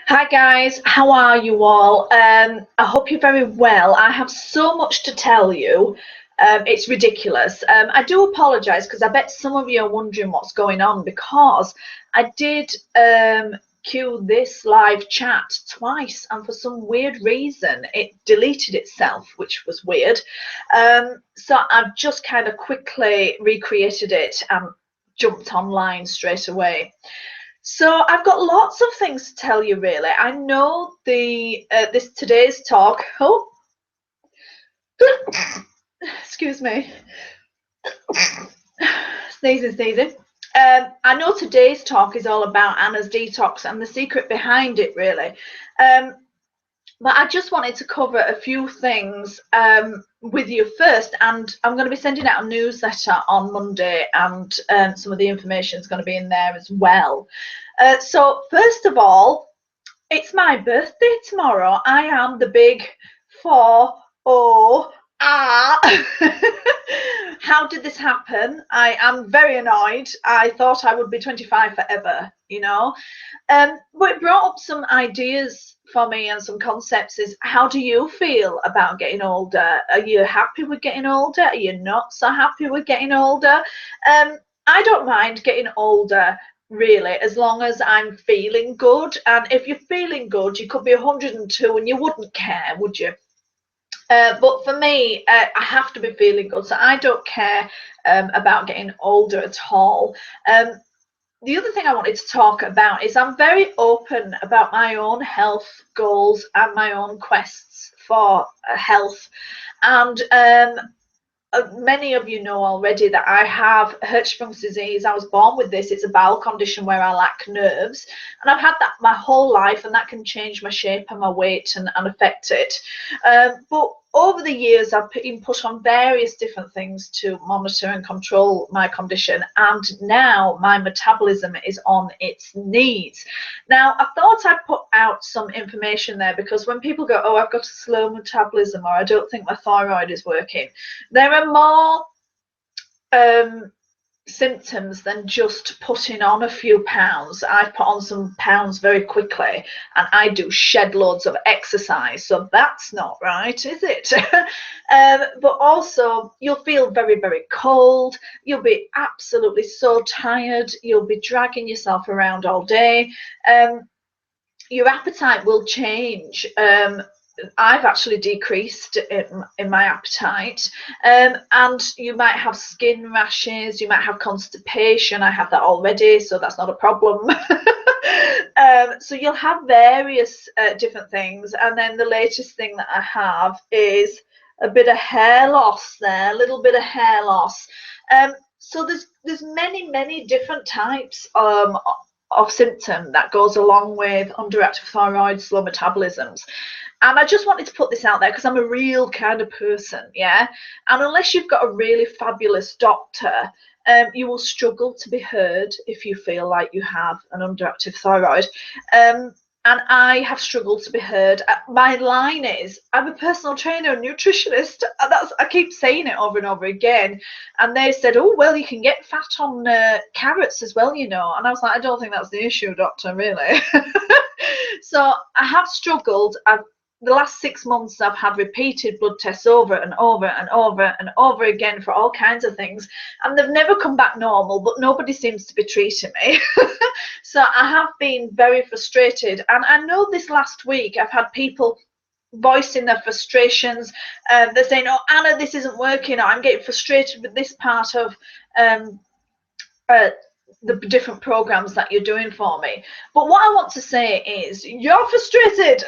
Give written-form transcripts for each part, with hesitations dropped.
Hi guys, how are you all? I hope you're very well. I have so much to tell you. It's ridiculous. I do apologise because I bet some of you are wondering what's going on because I did queue this live chat twice and for some weird reason it deleted itself, which was weird. So I've just kind of quickly recreated it and jumped online straight away. So I've got lots of things to tell you really. I know the this today's talk. Oh, excuse me. Sneezing. I know today's talk is all about Anna's detox and the secret behind it really. Um, but I just wanted to cover a few things with you first, and I'm going to be sending out a newsletter on Monday, and some of the information is going to be in there as well. So first of all, it's my birthday tomorrow. I am the big 4-0. How did this happen? I am very annoyed. I thought I would be 25 forever, you know. But it brought up some ideas for me and some concepts. Is how do you feel about getting older? Are you happy with getting older? Are you not so happy with getting older? I don't mind getting older really, as long as I'm feeling good. And if you're feeling good, you could be 102 and you wouldn't care, would you? But for me, I have to be feeling good, so I don't care about getting older at all. The other thing I wanted to talk about is I'm very open about my own health goals and my own quests for health. And many of you know already that I have Hirschsprung's disease. I was born with this. It's a bowel condition where I lack nerves, and I've had that my whole life, and that can change my shape and my weight and affect it. But over the years, I've been put on various different things to monitor and control my condition, and now my metabolism is on its knees. Now, I thought I'd put out some information there because when people go, oh, I've got a slow metabolism, or I don't think my thyroid is working, there are more symptoms than just putting on a few pounds. I've put on some pounds very quickly, and I do shed loads of exercise, so that's not right, is it? But also you'll feel very, very cold. You'll be absolutely so tired. You'll be dragging yourself around all day. Your appetite will change. I've actually decreased in my appetite, and you might have skin rashes, you might have constipation. I have that already, so that's not a problem. So you'll have various different things, and then the latest thing that I have is a bit of hair loss there, a little bit of hair loss. So there's many different types of symptom that goes along with underactive thyroid, slow metabolisms. And I just wanted to put this out there because I'm a real kind of person, yeah? And unless you've got a really fabulous doctor, you will struggle to be heard if you feel like you have an underactive thyroid. And I have struggled to be heard. My line is, I'm a personal trainer and nutritionist. And I keep saying it over and over again. And they said, oh, well, you can get fat on carrots as well, you know. And I was like, I don't think that's the issue, doctor, really. So I have struggled. The last 6 months I've had repeated blood tests over and over and over and over again for all kinds of things, and they've never come back normal, but nobody seems to be treating me. So I have been very frustrated, and I know this last week I've had people voicing their frustrations. They're saying, oh, Anna, this isn't working, or I'm getting frustrated with this part of the different programs that you're doing for me. But what I want to say is, you're frustrated.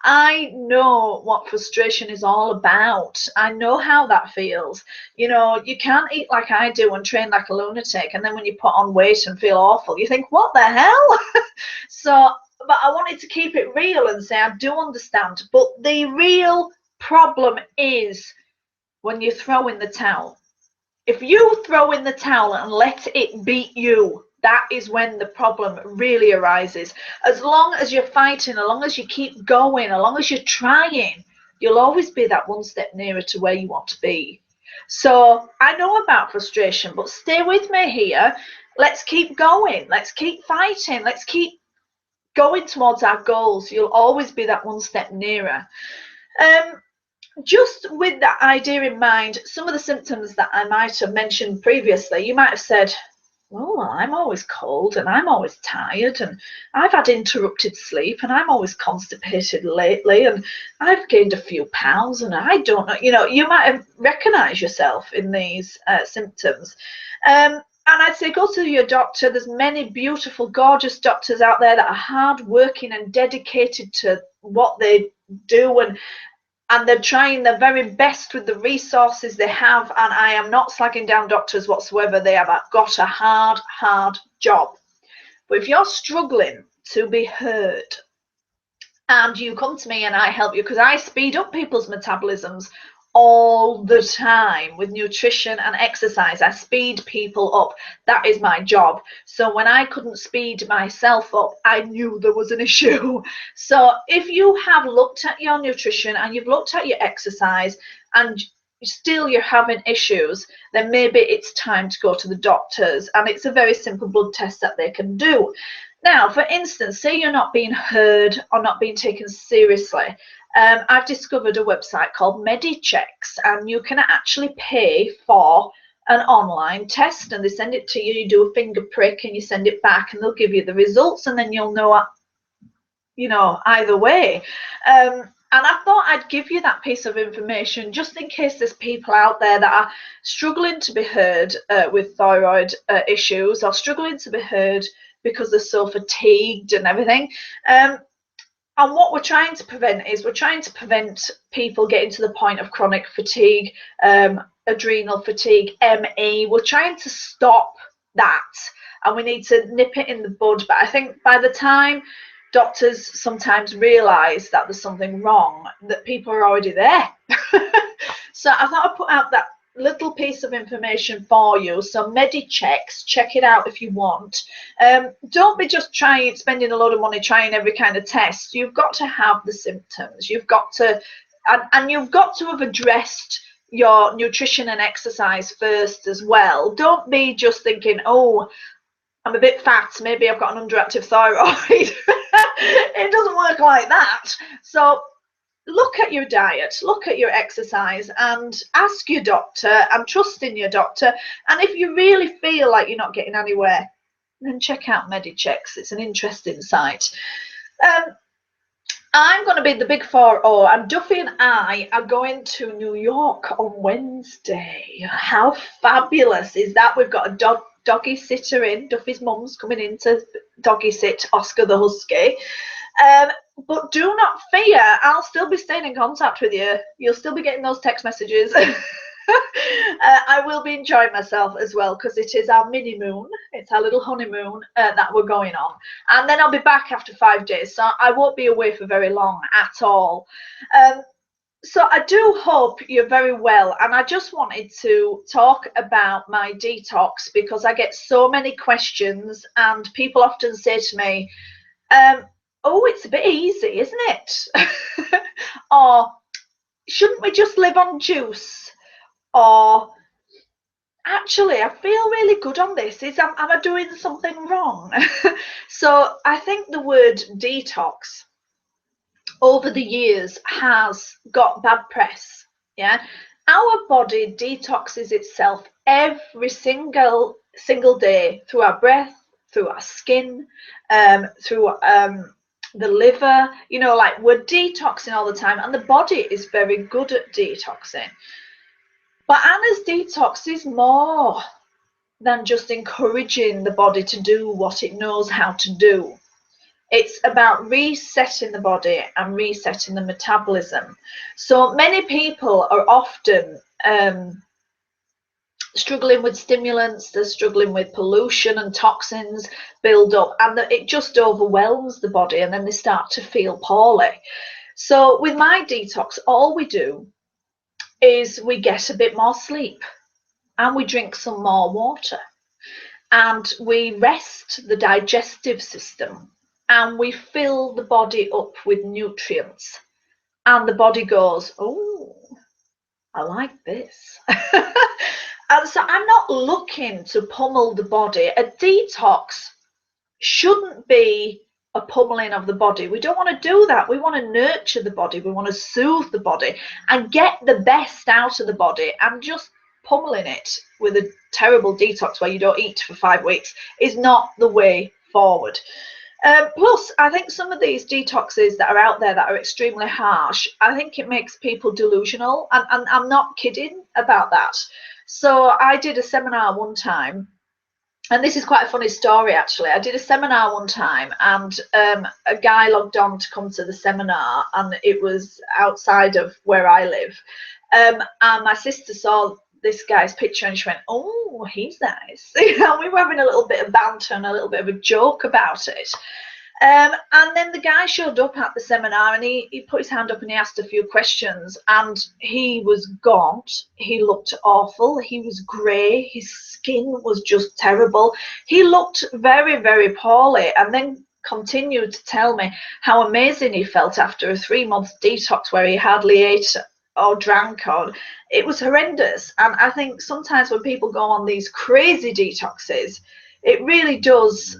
I know what frustration is all about. I know how that feels. You know, you can't eat like I do and train like a lunatic, and then when you put on weight and feel awful, you think, what the hell? So, but I wanted to keep it real and say I do understand. But the real problem is when you throw in the towel. If you throw in the towel and let it beat you, that is when the problem really arises. As long as you're fighting, as long as you keep going, as long as you're trying, you'll always be that one step nearer to where you want to be. So I know about frustration, but stay with me here. Let's keep going. Let's keep fighting. Let's keep going towards our goals, you'll always be that one step nearer. Just with that idea in mind, some of the symptoms that I might have mentioned previously, you might have said, oh, well, I'm always cold and I'm always tired and I've had interrupted sleep and I'm always constipated lately and I've gained a few pounds and I don't know, you might have recognized yourself in these symptoms. And I'd say go to your doctor. There's many beautiful, gorgeous doctors out there that are hard working and dedicated to what they do, and they're trying their very best with the resources they have. And I am not slagging down doctors whatsoever. They have got a hard job. But if you're struggling to be heard and you come to me and I help you, because I speed up people's metabolisms all the time with nutrition and exercise. I speed people up. That is my job. So when I couldn't speed myself up, I knew there was an issue. So if you have looked at your nutrition and you've looked at your exercise and still you're having issues, then maybe it's time to go to the doctors. And it's a very simple blood test that they can do. Now, for instance, say you're not being heard or not being taken seriously. I've discovered a website called Medichecks, and you can actually pay for an online test, and they send it to you. You do a finger prick and you send it back, and they'll give you the results, and then you'll know, either way. And I thought I'd give you that piece of information just in case there's people out there that are struggling to be heard with thyroid issues, or struggling to be heard because they're so fatigued and everything. And what we're trying to prevent is people getting to the point of chronic fatigue, adrenal fatigue, ME. We're trying to stop that, and we need to nip it in the bud. But I think by the time doctors sometimes realise that there's something wrong, that people are already there. So I thought I'd put out that little piece of information for you. So Medichecks, check it out if you want. Don't be just spending a lot of money trying every kind of test. You've got to have the symptoms. You've got to, and you've got to have addressed your nutrition and exercise first as well. Don't be just thinking, oh, I'm a bit fat, maybe I've got an underactive thyroid. It doesn't work like that. So look at your diet, look at your exercise, and ask your doctor and trust in your doctor. And if you really feel like you're not getting anywhere, then check out Medichecks. It's an interesting site. I'm going to be the big 4-0, and Duffy and I are going to New York on Wednesday. How fabulous is that? We've got a doggy sitter in. Duffy's mum's coming in to doggy sit Oscar the Husky. But do not fear, I'll still be staying in contact with you. You'll still be getting those text messages. I will be enjoying myself as well, because it is our mini moon. It's our little honeymoon that we're going on. And then I'll be back after 5 days, so I won't be away for very long at all. So I do hope you're very well, and I just wanted to talk about my detox because I get so many questions, and people often say to me, oh, it's a bit easy, isn't it? Or shouldn't we just live on juice? Or actually, I feel really good on this. Am I doing something wrong? So I think the word detox over the years has got bad press. Yeah, our body detoxes itself every single day through our breath, through our skin, through the liver. Like, we're detoxing all the time, and the body is very good at detoxing. But Anna's detox is more than just encouraging the body to do what it knows how to do. It's about resetting the body and resetting the metabolism. So many people are often struggling with stimulants, they're struggling with pollution and toxins build up, and it just overwhelms the body, and then they start to feel poorly. So with my detox, all we do is we get a bit more sleep, and we drink some more water, and we rest the digestive system, and we fill the body up with nutrients, and the body goes, oh, I like this. And so I'm not looking to pummel the body. A detox shouldn't be, a pummeling of the body. We don't want to do that. We want to nurture the body. We want to soothe the body and get the best out of the body. And just pummeling it with a terrible detox where you don't eat for 5 weeks is not the way forward. Plus, I think some of these detoxes that are out there that are extremely harsh, I think it makes people delusional. And I'm not kidding about that. So I did a seminar one time, and this is quite a funny story actually. I did a seminar one time, and a guy logged on to come to the seminar, and it was outside of where I live. And my sister saw this guy's picture and she went, "Oh, he's nice." You know, we were having a little bit of banter and a little bit of a joke about it. And then the guy showed up at the seminar, and he put his hand up and he asked a few questions, and he was gaunt. He looked awful. He was grey. His skin was just terrible. He looked very, very poorly, and then continued to tell me how amazing he felt after a 3-month detox where he hardly ate or drank, or it was horrendous. And I think sometimes when people go on these crazy detoxes, it really does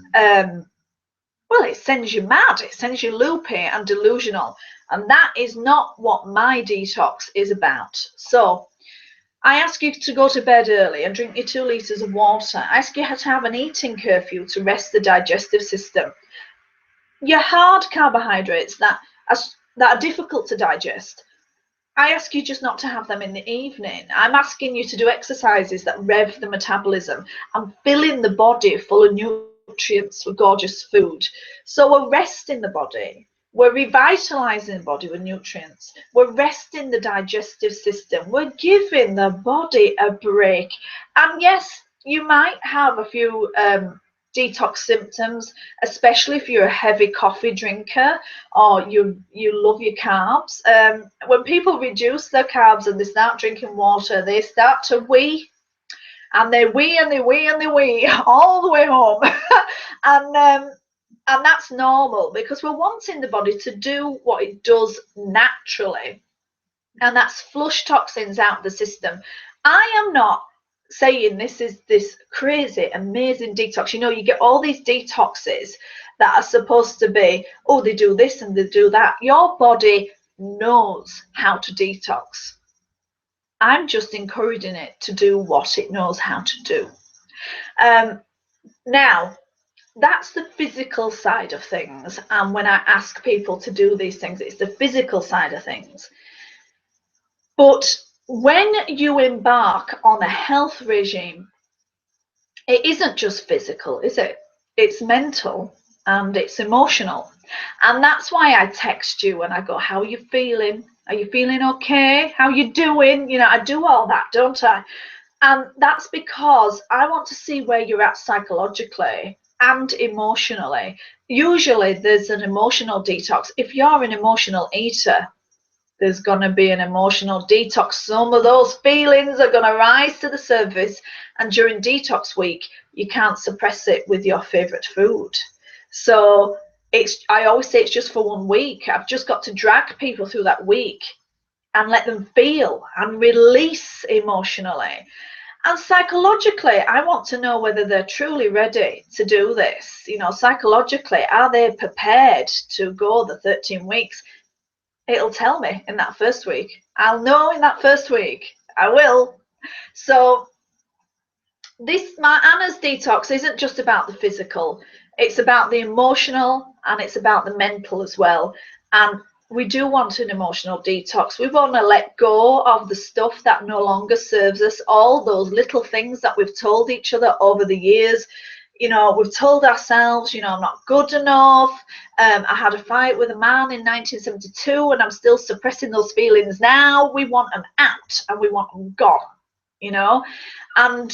well, it sends you mad, it sends you loopy and delusional, and that is not what my detox is about. So I ask you to go to bed early and drink your 2 litres of water. I ask you how to have an eating curfew to rest the digestive system. Your hard carbohydrates that are difficult to digest, I ask you just not to have them in the evening. I'm asking you to do exercises that rev the metabolism and filling the body full of nutrients with gorgeous food. So we're resting the body. We're revitalizing the body with nutrients. We're resting the digestive system. We're giving the body a break. And yes, you might have a few detox symptoms, especially if you're a heavy coffee drinker or you love your carbs. When people reduce their carbs and they start drinking water, they start to wee, and they wee and they wee and they wee all the way home. And that's normal, because we're wanting the body to do what it does naturally, and that's flush toxins out of the system. I am not saying this is this crazy, amazing detox. You know, you get all these detoxes that are supposed to be, oh, they do this and they do that. Your body knows how to detox. I'm just encouraging it to do what it knows how to do. Now, that's the physical side of things. And when I ask people to do these things, it's the physical side of things. But when you embark on a health regime, it isn't just physical, is it? It's mental and it's emotional. And that's why I text you and I go, "How are you feeling? Are you feeling okay? How are you doing?" You know, I do all that, don't I? And that's because I want to see where you're at psychologically and emotionally. Usually there's an emotional detox. If you're an emotional eater, there's going to be an emotional detox. Some of those feelings are going to rise to the surface, and during detox week you can't suppress it with your favorite food. So I always say it's just for 1 week. I've just got to drag people through that week and let them feel and release emotionally. And psychologically, I want to know whether they're truly ready to do this. You know, psychologically, are they prepared to go the 13 weeks? It'll tell me in that first week. I'll know in that first week. I will. So my Anna's detox isn't just about the physical. It's about the emotional, and it's about the mental as well. And we do want an emotional detox. We want to let go of the stuff that no longer serves us, all those little things that we've told each other over the years. You know, we've told ourselves, you know, I'm not good enough. I had a fight with a man in 1972 and I'm still suppressing those feelings now. We want them out and we want them gone, you know. And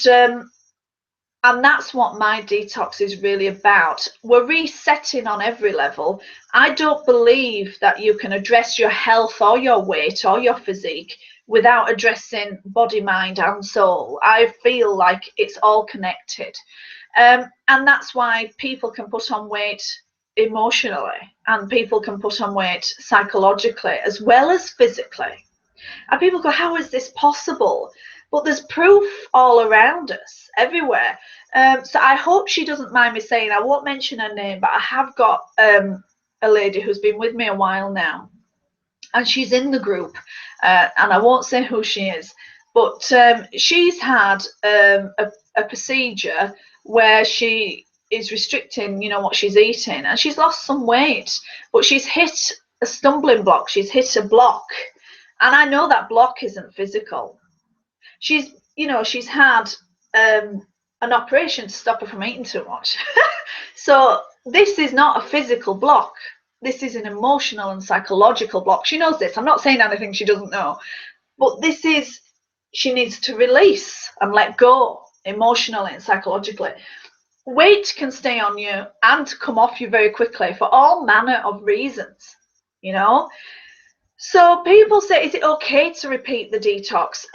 that's what my detox is really about. We're resetting on every level. I don't believe that you can address your health or your weight or your physique without addressing body, mind and soul. I feel like it's all connected. And that's why people can put on weight emotionally, and people can put on weight psychologically as well as physically. And people go, "How is this possible?" But there's proof all around us, everywhere. So I hope she doesn't mind me saying, I won't mention her name, but I have got a lady who's been with me a while now, and she's in the group, and I won't say who she is, but she's had a procedure where she is restricting, what she's eating, and she's lost some weight, but she's hit a stumbling block. She's hit a block, and I know that block isn't physical. She's had an operation to stop her from eating too much. So this is not a physical block. This is an emotional and psychological block. She knows this. I'm not saying anything she doesn't know, but she needs to release and let go emotionally and psychologically. Weight can stay on you and come off you very quickly for all manner of reasons, So people say, is it okay to repeat the detox?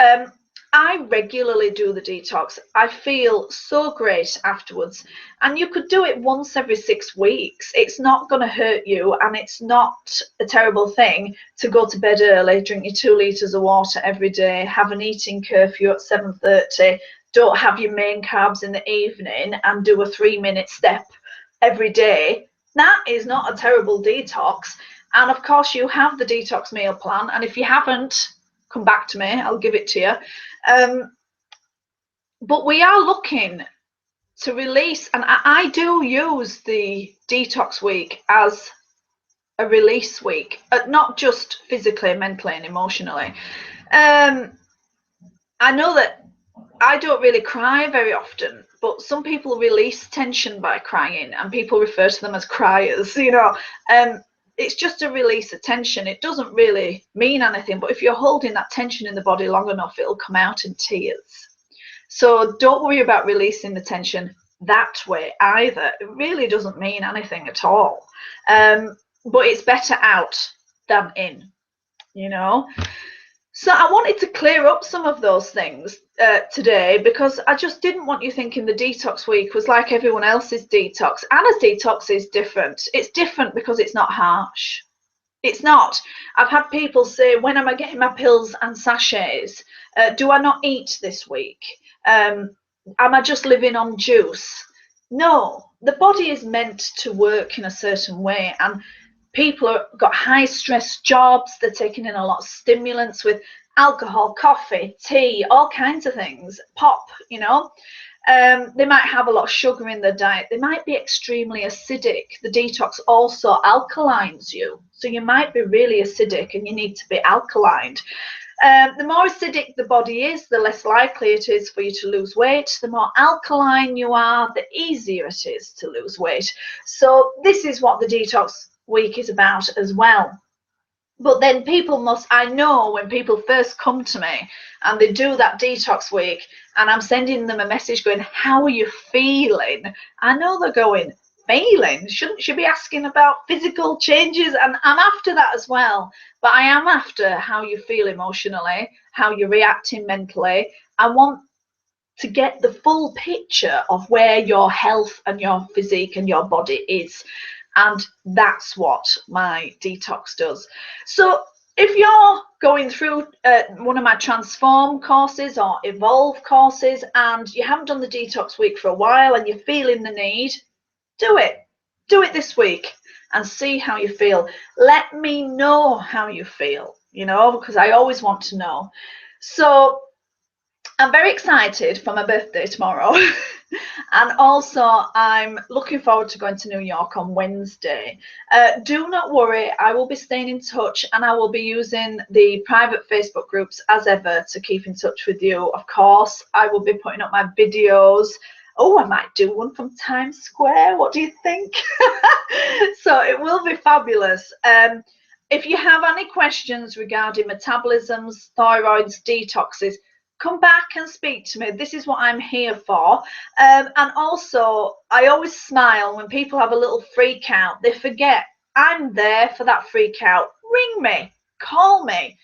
I regularly do the detox. I feel so great afterwards. And you could do it once every 6 weeks. It's not going to hurt you, and it's not a terrible thing to go to bed early, drink your 2 litres of water every day, have an eating curfew at 7:30, don't have your main carbs in the evening, and do a 3-minute step every day. That is not a terrible detox. And of course, you have the detox meal plan. And if you haven't, come back to me. I'll give it to you. But we are looking to release, and I do use the detox week as a release week, not just physically, mentally, and emotionally. I know that I don't really cry very often, but some people release tension by crying, and people refer to them as criers, It's just a release of tension. It doesn't really mean anything, but if you're holding that tension in the body long enough, it'll come out in tears. So don't worry about releasing the tension that way either. It really doesn't mean anything at all. But it's better out than in, So I wanted to clear up some of those things today, because I just didn't want you thinking the detox week was like everyone else's detox. Anna's detox is different. It's different because it's not harsh. It's not. I've had people say, when am I getting my pills and sachets? Do I not eat this week? Am I just living on juice? No, the body is meant to work in a certain way, and people have got high stress jobs. They're taking in a lot of stimulants with alcohol, coffee, tea, all kinds of things, pop, they might have a lot of sugar in their diet. They might be extremely acidic. The detox also alkalines you. So you might be really acidic and you need to be alkalined. The more acidic the body is, the less likely it is for you to lose weight. The more alkaline you are, the easier it is to lose weight. So this is what the detox week is about as well. But then I know when people first come to me and they do that detox week and I'm sending them a message going, how are you feeling? I know they're going, feeling? Shouldn't you be asking about physical changes? And I'm after that as well. But I am after how you feel emotionally, how you're reacting mentally. I want to get the full picture of where your health and your physique and your body is. And that's what my detox does. So if you're going through one of my Transform courses or Evolve courses and you haven't done the detox week for a while and you're feeling the need, do it. Do it this week and see how you feel. Let me know how you feel, because I always want to know. So I'm very excited for my birthday tomorrow. And also I'm looking forward to going to New York on Wednesday. Do not worry, I will be staying in touch, and I will be using the private Facebook groups as ever to keep in touch with you. Of course, I will be putting up my videos. Oh, I might do one from Times Square. What do you think? So it will be fabulous. If you have any questions regarding metabolisms, thyroids, detoxes, come back and speak to me. This is what I'm here for. And also, I always smile when people have a little freak out. They forget I'm there for that freak out. Ring me, call me.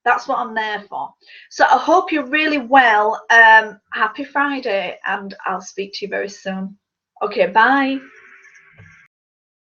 That's what I'm there for. So I hope you're really well. Happy Friday, and I'll speak to you very soon. Okay, bye.